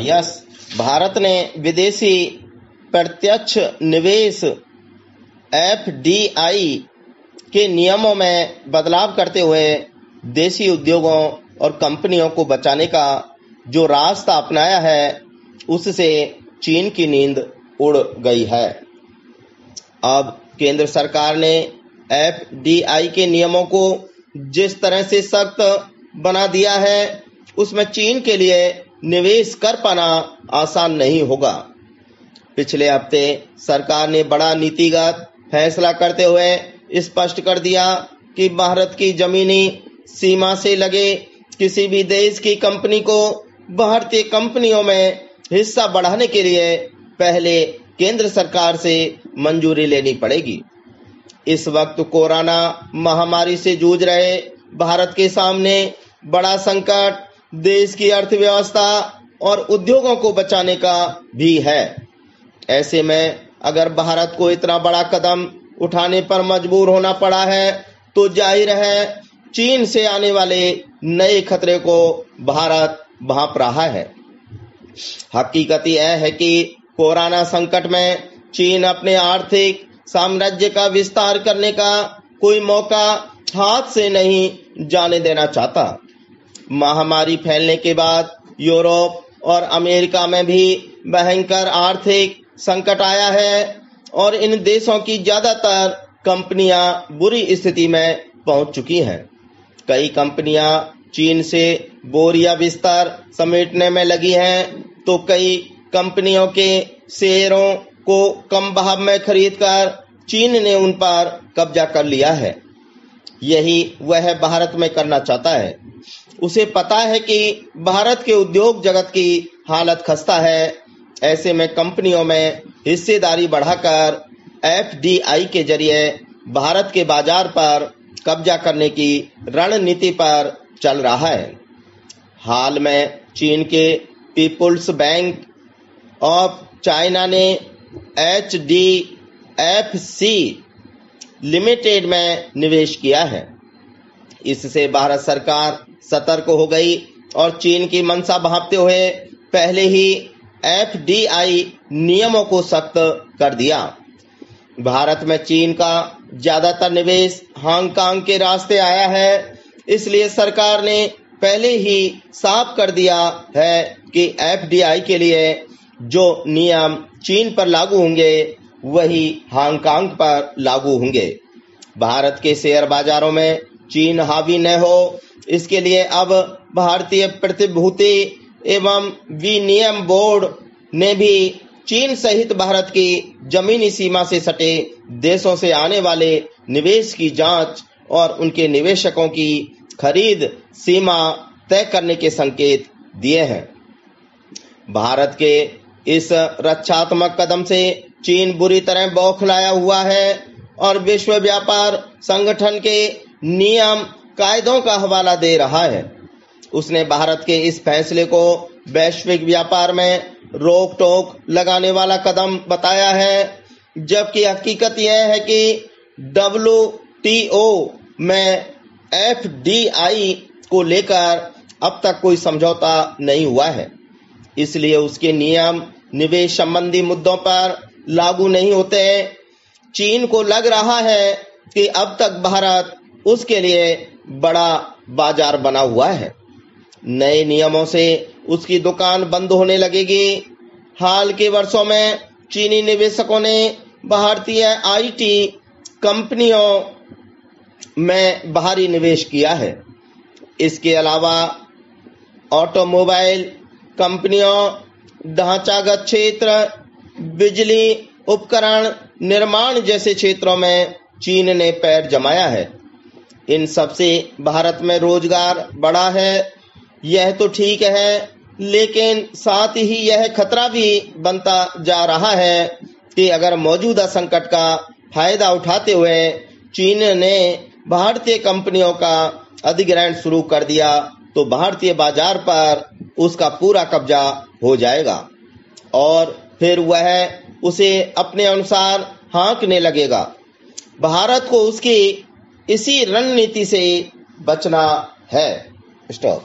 Yes, Bharat ने विदेशी प्रत्यक्ष निवेश एफडीआई के नियमों में बदलाव करते हुए देशी उद्योगों और कंपनियों को बचाने का जो रास्ता अपनाया है, उससे चीन की नींद उड़ गई है। अब केंद्र सरकार ने एफडीआई के नियमों को जिस तरह से सख्त बना दिया है, उसमें चीन के लिए निवेश कर पाना आसान नहीं होगा। पिछले हफ्ते सरकार ने बड़ा नीतिगत फैसला करते हुए स्पष्ट कर दिया कि भारत की जमीनी सीमा से लगे किसी भी देश की कंपनी को भारतीय कंपनियों में हिस्सा बढ़ाने के लिए पहले केंद्र सरकार से मंजूरी लेनी पड़ेगी। इस वक्त कोरोना महामारी से जूझ रहे भारत के सामने बड़ा संकट देश की अर्थव्यवस्था और उद्योगों को बचाने का भी है। ऐसे में अगर भारत को इतना बड़ा कदम उठाने पर मजबूर होना पड़ा है, तो जाहिर है चीन से आने वाले नए खतरे को भारत भांप रहा है। हकीकत यह है कि कोरोना संकट में चीन अपने आर्थिक साम्राज्य का विस्तार करने का कोई मौका हाथ से नहीं जाने देना चाहता। महामारी फैलने के बाद यूरोप और अमेरिका में भी भयंकर आर्थिक संकट आया है और इन देशों की ज्यादातर कंपनियां बुरी स्थिति में पहुंच चुकी हैं। कई कंपनियां चीन से बोरिया बिस्तर समेटने में लगी हैं, तो कई कंपनियों के शेयरों को कम भाव में खरीदकर चीन ने उन पर कब्जा कर लिया है। यही वह भारत में करना चाहता है। उसे पता है कि भारत के उद्योग जगत की हालत खस्ता है। ऐसे में कंपनियों में हिस्सेदारी बढ़ाकर एफडीआई के जरिए भारत के बाजार पर कब्जा करने की रणनीति पर चल रहा है। हाल में चीन के पीपुल्स बैंक ऑफ चाइना ने एचडीएफसी लिमिटेड में निवेश किया है। इससे भारत सरकार सतर्क हो गई और चीन की मंशा भांपते हुए पहले ही एफडीआई नियमों को सख्त कर दिया। भारत में चीन का ज्यादातर निवेश हांगकांग के रास्ते आया है, इसलिए सरकार ने पहले ही साफ कर दिया है कि एफडीआई के लिए जो नियम चीन पर लागू होंगे वही हांगकांग पर लागू होंगे। भारत के शेयर बाजारों में चीन हावी न हो, इसके लिए अब भारतीय प्रतिभूति एवं विनियम बोर्ड ने भी चीन सहित भारत की जमीनी सीमा से सटे देशों से आने वाले निवेश की जांच और उनके निवेशकों की खरीद सीमा तय करने के संकेत दिए हैं। भारत के इस रक्षात्मक कदम से चीन बुरी तरह बौखलाया हुआ है और विश्व व्यापार संगठन के नियम कायदों का हवाला दे रहा है। उसने भारत के इस फैसले को वैश्विक व्यापार में रोक टोक लगाने वाला कदम बताया है, जबकि हकीकत यह है कि डब्ल्यूटीओ में एफडीआई को लेकर अब तक कोई समझौता नहीं हुआ है। इसलिए उसके नियम निवेश संबंधी मुद्दों पर लागू नहीं होते। चीन को लग रहा है कि अब तक भारत उसके लिए बड़ा बाजार बना हुआ है। नए नियमों से उसकी दुकान बंद होने लगेगी। हाल के वर्षों में चीनी निवेशकों ने भारतीय आईटी कंपनियों में भारी निवेश किया है। इसके अलावा ऑटोमोबाइल कंपनियों, ढांचागत क्षेत्र, बिजली उपकरण निर्माण जैसे क्षेत्रों में चीन ने पैर जमाया है। इन सब से भारत में रोजगार बढ़ा है, यह तो ठीक है, लेकिन साथ ही यह खतरा भी बनता जा रहा है कि अगर मौजूदा संकट का फायदा उठाते हुए चीन ने भारतीय कंपनियों का अधिग्रहण शुरू कर दिया, तो भारतीय बाजार पर उसका पूरा कब्जा हो जाएगा और फिर वह उसे अपने अनुसार हाँकने लगेगा। भारत को उसकी इसी रणनीति से बचना है। स्टॉप।